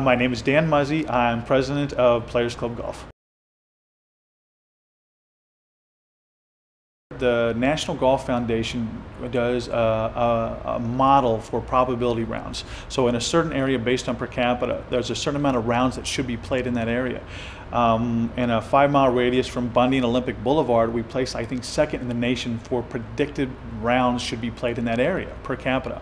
My name is Dan Muzzy. I'm president of Players Club Golf. The National Golf Foundation does a model for probability rounds. So in a certain area based on per capita, there's a certain amount of rounds that should be played in that area. In a 5-mile radius from Bundy and Olympic Boulevard, we place, I think, second in the nation for predicted rounds should be played in that area per capita.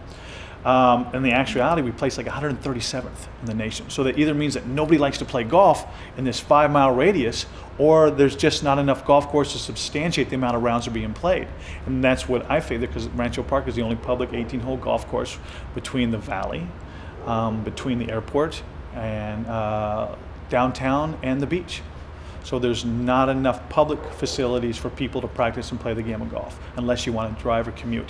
In the actuality, we place like 137th in the nation. So that either means that nobody likes to play golf in this 5-mile radius, or there's just not enough golf courses to substantiate the amount of rounds that are being played. And that's what I figure, because Rancho Park is the only public 18-hole golf course between the valley, between the airport and downtown and the beach. So there's not enough public facilities for people to practice and play the game of golf, unless you want to drive or commute.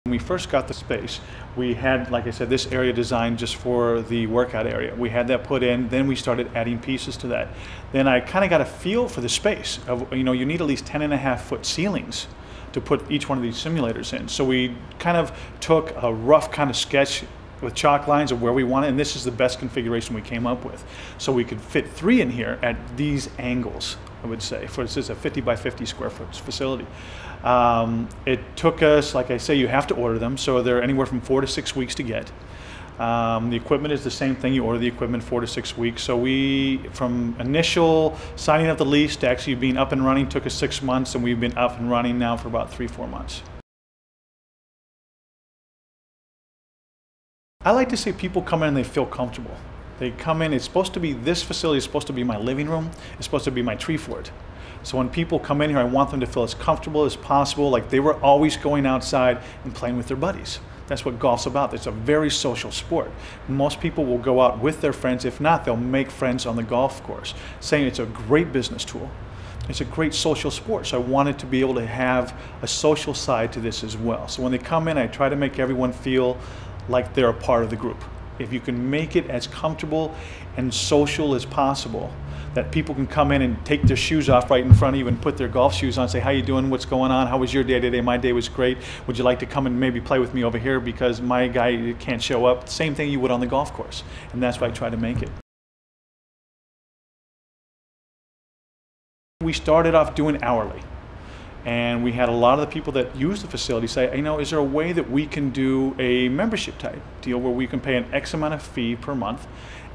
When we first got the space, we had, like I said, this area designed just for the workout area. We had that put in, then we started adding pieces to that. Then I kind of got a feel for the space of, you need at least 10.5-foot ceilings to put each one of these simulators in. So we kind of took a rough kind of sketch with chalk lines of where we want it, and this is the best configuration we came up with. So we could fit 3 in here at these angles, I would say, for this is a 50 by 50 square foot facility. It took us, like I say, you have to order them, so they're anywhere from 4 to 6 weeks to get. The equipment is the same thing. You order the equipment 4 to 6 weeks. So we, from initial signing up the lease to actually being up and running, took us 6 months, and we've been up and running now for about 3-4 months. I like to say people come in and they feel comfortable. They come in, it's supposed to be, this facility is supposed to be my living room, it's supposed to be my tree fort. So when people come in here, I want them to feel as comfortable as possible, like they were always going outside and playing with their buddies. That's what golf's about. It's a very social sport. Most people will go out with their friends. If not, they'll make friends on the golf course. Saying it's a great business tool. It's a great social sport, so I wanted to be able to have a social side to this as well. So when they come in, I try to make everyone feel like they're a part of the group. If you can make it as comfortable and social as possible, that people can come in and take their shoes off right in front of you and put their golf shoes on, say, how you doing, what's going on, how was your day today? My day was great. Would you like to come and maybe play with me over here because my guy can't show up? Same thing you would on the golf course, and that's why I try to make it. We started off doing hourly. And we had a lot of the people that use the facility say, is there a way that we can do a membership type deal where we can pay an X amount of fee per month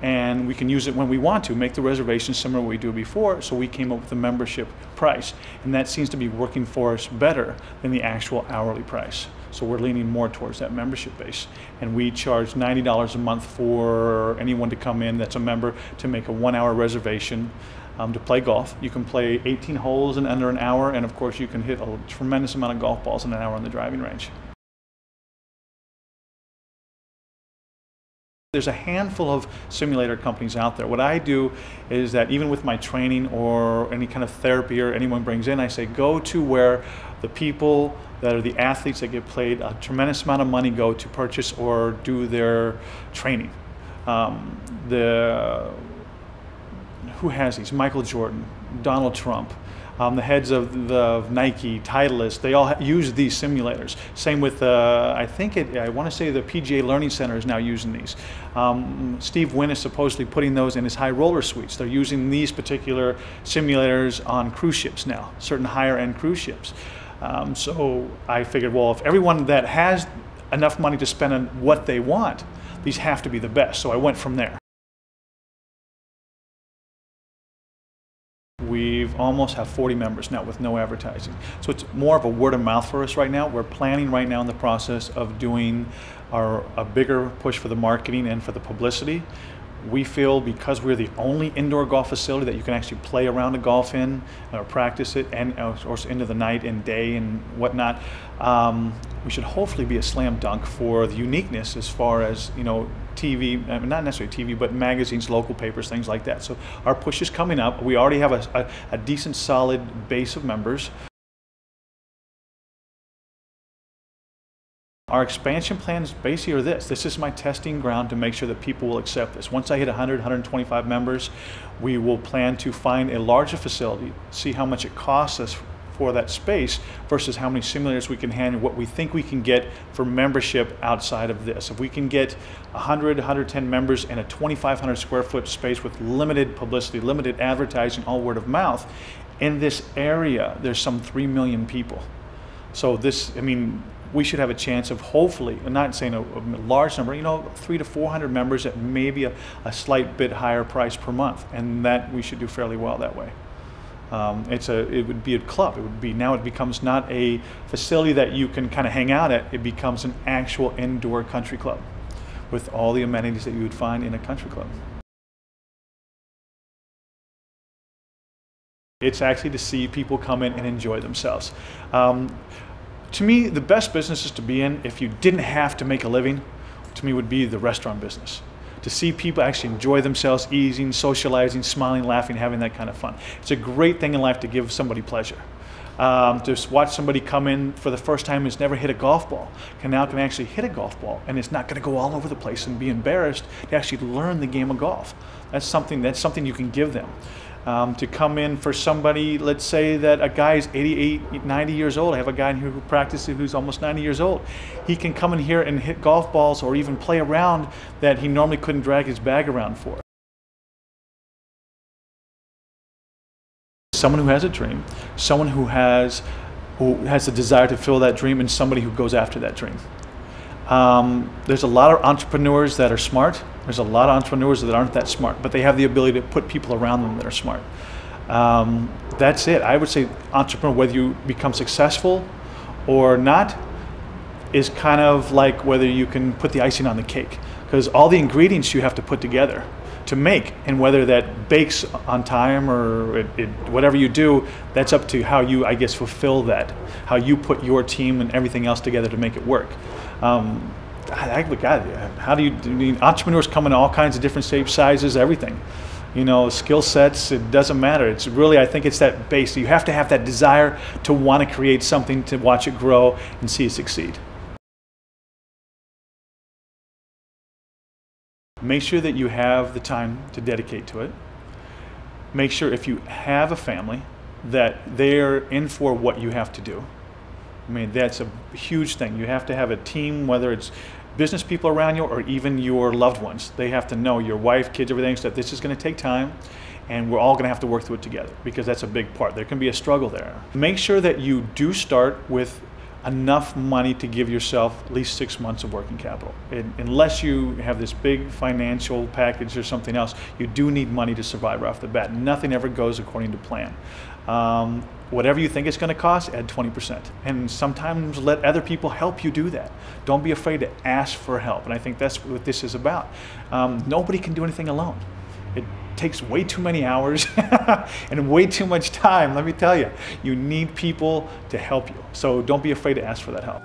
and we can use it when we want to, make the reservation similar to what we do before. So we came up with a membership price, and that seems to be working for us better than the actual hourly price. So we're leaning more towards that membership base. And we charge $90 a month for anyone to come in that's a member to make a 1-hour reservation to play golf. You can play 18 holes in under an hour, and of course you can hit a tremendous amount of golf balls in an hour on the driving range. There's a handful of simulator companies out there. What I do is that even with my training or any kind of therapy or anyone brings in, I say go to where the people that are the athletes that get paid a tremendous amount of money go to purchase or do their training. Who has these? Michael Jordan, Donald Trump, the heads of Nike, Titleist, they all use these simulators. Same with, I want to say the PGA Learning Center is now using these. Steve Wynn is supposedly putting those in his high roller suites. They're using these particular simulators on cruise ships now, certain higher end cruise ships. So I figured, well, if everyone that has enough money to spend on what they want, these have to be the best. So I went from there. We've almost have 40 members now with no advertising. So it's more of a word of mouth for us right now. We're planning right now in the process of doing a bigger push for the marketing and for the publicity. We feel because we're the only indoor golf facility that you can actually play around a golf in or practice it, and or into the night and day and whatnot, we should hopefully be a slam dunk for the uniqueness as far as TV, not necessarily TV, but magazines, local papers, things like that. So our push is coming up. We already have a decent solid base of members. Our expansion plans basically are this. This is my testing ground to make sure that people will accept this. Once I hit 100, 125 members, we will plan to find a larger facility, see how much it costs us for that space versus how many simulators we can handle, what we think we can get for membership outside of this. If we can get 100, 110 members in a 2,500 square foot space with limited publicity, limited advertising, all word of mouth, in this area, there's some 3 million people. So this, I mean, we should have a chance of hopefully, I'm not saying a large number, 300 to 400 members at maybe a slight bit higher price per month, and that we should do fairly well that way. It would be a club. Now it becomes not a facility that you can kind of hang out at. It becomes an actual indoor country club with all the amenities that you would find in a country club. It's actually to see people come in and enjoy themselves. To me, the best businesses to be in, if you didn't have to make a living, to me would be the restaurant business. To see people actually enjoy themselves, eating, socializing, smiling, laughing, having that kind of fun. It's a great thing in life to give somebody pleasure. Just watch somebody come in for the first time who's never hit a golf ball, can actually hit a golf ball, and it's not going to go all over the place and be embarrassed to actually learn the game of golf. That's something you can give them. To come in for somebody, let's say that a guy is 88, 90 years old. I have a guy here who practices who's almost 90 years old. He can come in here and hit golf balls or even play around that he normally couldn't drag his bag around for. Someone who has a dream, someone who has a desire to fulfill that dream, and somebody who goes after that dream. There's a lot of entrepreneurs that are smart. There's a lot of entrepreneurs that aren't that smart, but they have the ability to put people around them that are smart. That's it. I would say entrepreneur, whether you become successful or not, is kind of like whether you can put the icing on the cake, because all the ingredients you have to put together to make, and whether that bakes on time or whatever you do, that's up to how you, I guess, fulfill that, how you put your team and everything else together to make it work. How do you, entrepreneurs come in all kinds of different shapes, sizes, everything. Skill sets, it doesn't matter. It's really, I think it's that base. You have to have that desire to want to create something, to watch it grow and see it succeed. Make sure that you have the time to dedicate to it. Make sure if you have a family that they're in for what you have to do. I mean, that's a huge thing. You have to have a team, whether it's business people around you or even your loved ones. They have to know, your wife, kids, everything, that this is going to take time and we're all going to have to work through it together, because that's a big part. There can be a struggle there. Make sure that you do start with enough money to give yourself at least 6 months of working capital. Unless you have this big financial package or something else, you do need money to survive right off the bat. Nothing ever goes according to plan. Whatever you think it's going to cost, add 20%. And sometimes let other people help you do that. Don't be afraid to ask for help. And I think that's what this is about. Nobody can do anything alone. It takes way too many hours and way too much time. Let me tell you, you need people to help you. So don't be afraid to ask for that help.